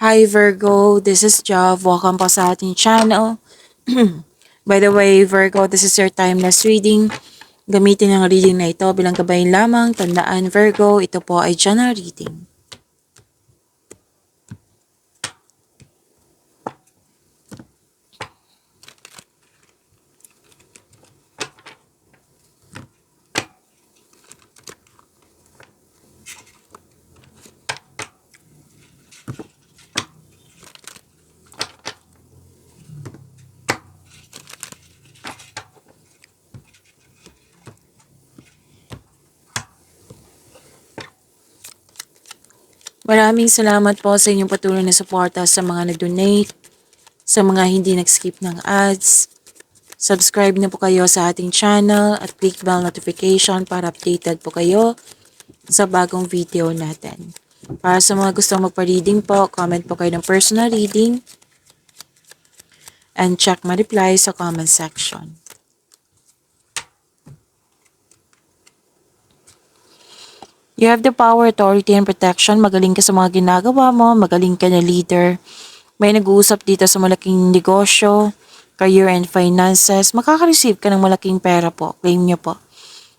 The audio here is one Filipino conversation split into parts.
Hi Virgo, this is Jav. Welcome po sa ating channel. By the way, Virgo, this is your timeless reading. Gamitin ang reading na ito bilang gabayan lamang. Tandaan Virgo, ito po ay general reading. Maraming salamat po sa inyong patuloy na suporta sa mga nag-donate, sa mga hindi nag-skip ng ads. Subscribe na po kayo sa ating channel at click bell notification para updated po kayo sa bagong video natin. Para sa mga gustong magpa-reading po, comment po kayo ng personal reading and check my reply sa comment section. You have the power, authority, and protection. Magaling ka sa mga ginagawa mo. Magaling ka na leader. May nag-uusap dito sa malaking negosyo, career and finances. Makaka-receive ka ng malaking pera po. Claim nyo po.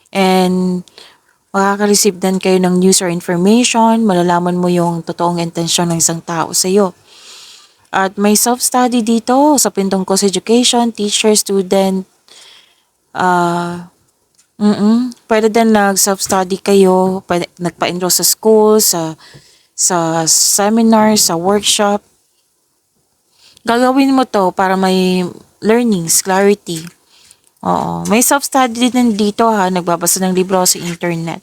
And makaka-receive din kayo ng news or information. Malalaman mo yung totoong intensyon ng isang tao sa iyo. At may self-study dito sa pintong ko sa education, teacher, student, pwede din nag-self-study kayo, pwede, nagpa-enroll sa school, sa seminar, sa workshop. Gagawin mo to para may learnings, clarity. Oo. May self-study din dito ha, nagbabasa ng libro sa internet.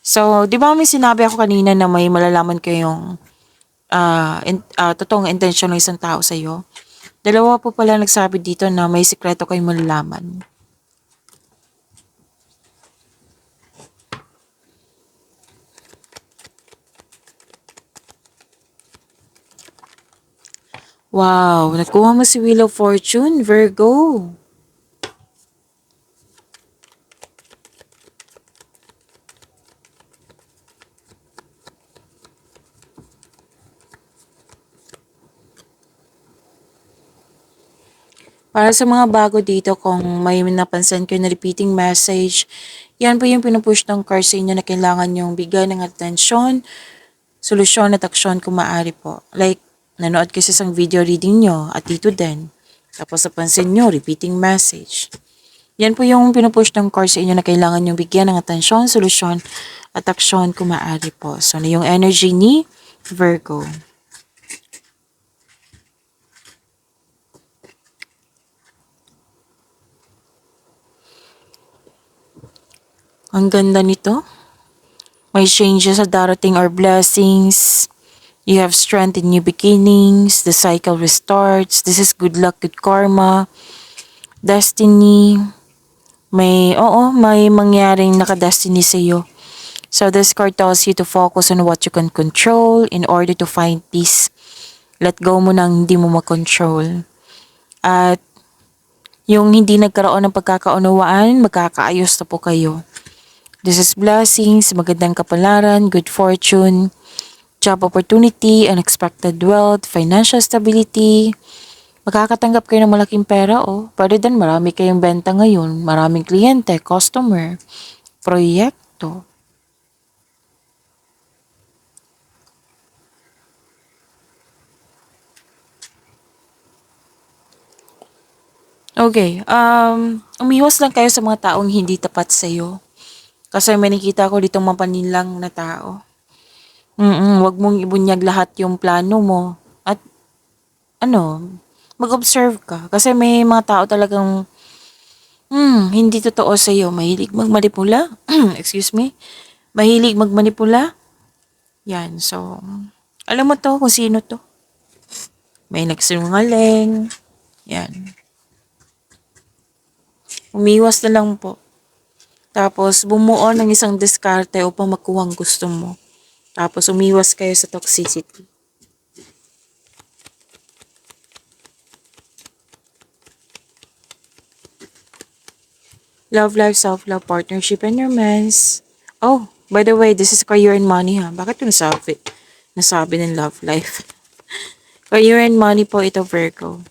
So, di ba may sinabi ako kanina na may malalaman kayong totoong intensyon ng isang tao sa iyo? Dalawa po pala nagsabi dito na may sikreto kayong malalaman. Wow, nakuha mo si Wheel of Fortune, Virgo. Para sa mga bago dito, kung may napansin kayo na repeating message, yan po yung pinupush ng card sa inyo na kailangan yung bigyan ng atensyon, solusyon at aksyon kung maaari po. Like, nanood kayo sa isang video reading nyo at dito din. Tapos napansin nyo, repeating message. Yan po yung pinupush ng card sa inyo na kailangan yung bigyan ng atensyon, solusyon at aksyon kung maaari po. So, na yung energy ni Virgo. Ang ganda nito. May changes sa darating or blessings. You have strength in new beginnings. The cycle restarts. This is good luck, good karma. Destiny. May mangyaring naka-destiny sa iyo. So this card tells you to focus on what you can control in order to find peace. Let go mo nang hindi mo makontrol. At yung hindi nagkaroon ng pagkakaunawaan, magkakaayos na po kayo. This is blessings, magandang kapalaran, good fortune, job opportunity, unexpected wealth, financial stability. Makakatanggap kayo ng malaking pera Pwede din marami kayong benta ngayon, maraming kliyente, customer, proyekto. Okay, umiwas lang kayo sa mga taong hindi tapat sa iyo. Kasi may nakita ko ditong mapanilang na tao. Wag mong ibunyag lahat yung plano mo. At mag-observe ka. Kasi may mga tao talagang hindi totoo sa iyo. Mahilig magmanipula. Excuse me. Mahilig magmanipula. Yan. So, alam mo to kung sino to. May nagsinungaling. Yan. Umiwas na lang po. Tapos, bumuo ng isang diskarte upang makuha ang gusto mo. Tapos, umiwas kayo sa toxicity. Love life, self-love, partnership, and romance. Oh, by the way, this is career and money ha. Bakit ko nasabi ng love life? Career and money po ito, Virgo.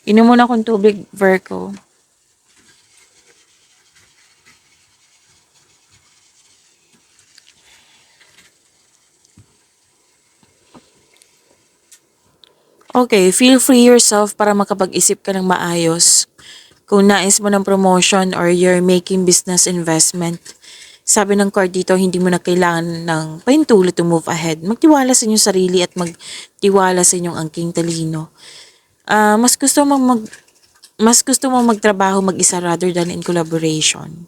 Inom muna akong tubig, Virgo. Okay, feel free yourself para makapag-isip ka ng maayos. Kung nais mo ng promotion or you're making business investment, sabi ng card dito, hindi mo na kailangan ng pahintulot to move ahead. Magtiwala sa inyong sarili at magtiwala sa inyong angking talino. Mas gusto mo magtrabaho mag-isa rather than in collaboration.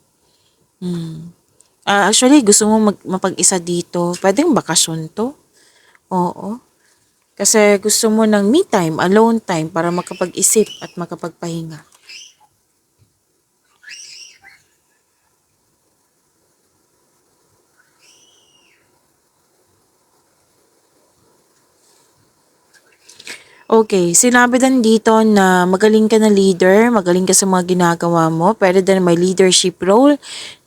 Actually, gusto mo mapag-isa dito. Pwedeng bakasyon to. Oo. Kasi gusto mo ng me time, alone time para makapag-isip at makapagpahinga. Okay, sinabi din dito na magaling ka na leader, magaling ka sa mga ginagawa mo, pwede din may leadership role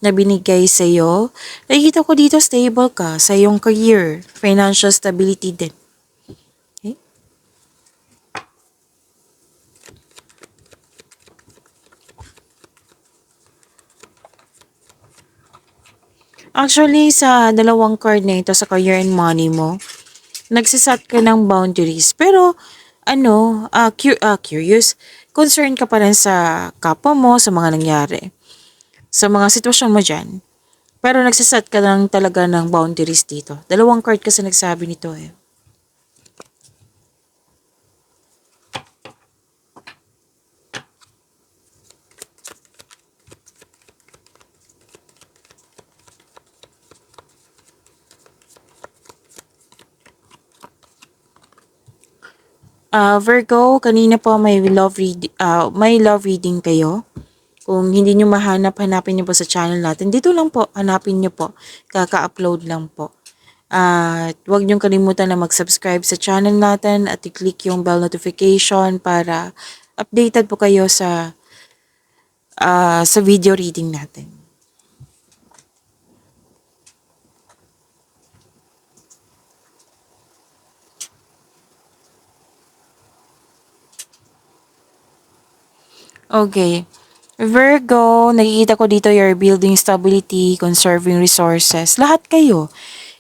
na binigay sa iyo. Nakikita ko dito stable ka sa iyong career, financial stability din. Okay? Actually, sa dalawang card na ito, sa career and money mo, nagsisat ka ng boundaries. Pero, curious, concerned ka pa rin sa kapwa mo, sa mga nangyari, sa mga sitwasyon mo dyan. Pero nagsisat ka lang talaga ng boundaries dito. Dalawang card kasi nagsabi nito eh. Virgo, kanina po may love reading kayo. Kung hindi nyo mahanap, hanapin nyo po sa channel natin. Dito lang po, hanapin nyo po. Kaka-upload lang po. At huwag nyo kalimutan na mag-subscribe sa channel natin at i-click yung bell notification para updated po kayo sa video reading natin. Okay. Virgo, nakikita ko dito you're building stability, conserving resources. Lahat kayo.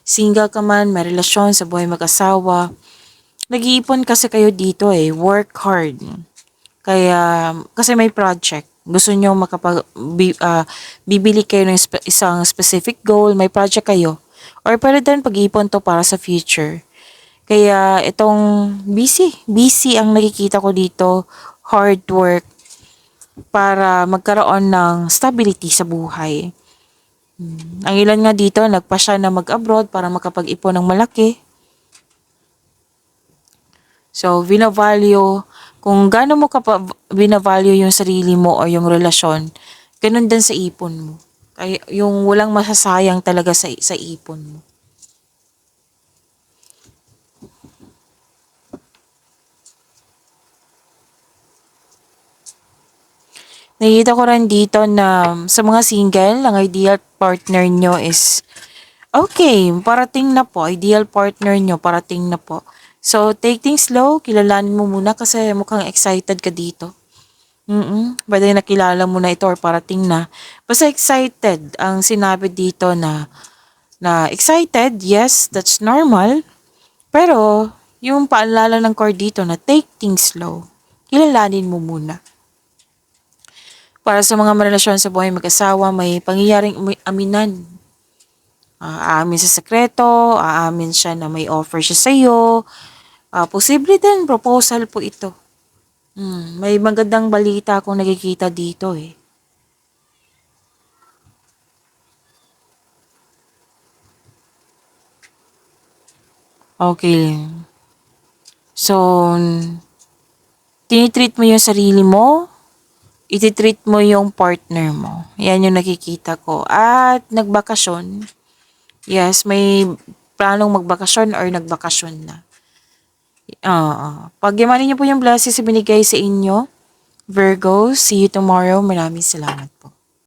Single ka man, may relasyon sa buhay mag-asawa. Nag-iipon kasi kayo dito eh. Work hard. Kaya, kasi may project. Gusto nyo bibili kayo ng isang specific goal, may project kayo. Or pwede din pag-iipon to para sa future. Kaya itong busy ang nakikita ko dito, hard work, para magkaroon ng stability sa buhay. Ang ilan nga dito, nagpa siya na mag-abroad para makapag-ipon ng malaki. So, kung gaano mo binavalue yung sarili mo o yung relasyon, ganun din sa ipon mo. Kaya yung walang masasayang talaga sa ipon mo. Nakita ko rin dito na sa mga single, ang ideal partner nyo is okay, parating na po. Ideal partner nyo, parating na po. So, take things slow. Kilalanin mo muna kasi mukhang excited ka dito. Pwede nakilala mo na ito or parating na. Basta excited. Ang sinabi dito na excited, yes, that's normal. Pero, yung paalala ng card dito na take things slow. Kilalanin mo muna. Para sa mga marelasyon sa buhay mag-asawa, may pangyayaring aminan. Aamin sa sekreto, aamin siya na may offer siya sa iyo. Posible din, proposal po ito. May magandang balita akong nakikita dito eh. Okay. So, tinitreat mo yung sarili mo, ititreat mo yung partner mo. Yan yung nakikita ko. At nagbakasyon. Yes, may planong magbakasyon or nagbakasyon na. Pag yamanin niyo po yung blessings na binigay sa inyo, Virgo, see you tomorrow. Maraming salamat.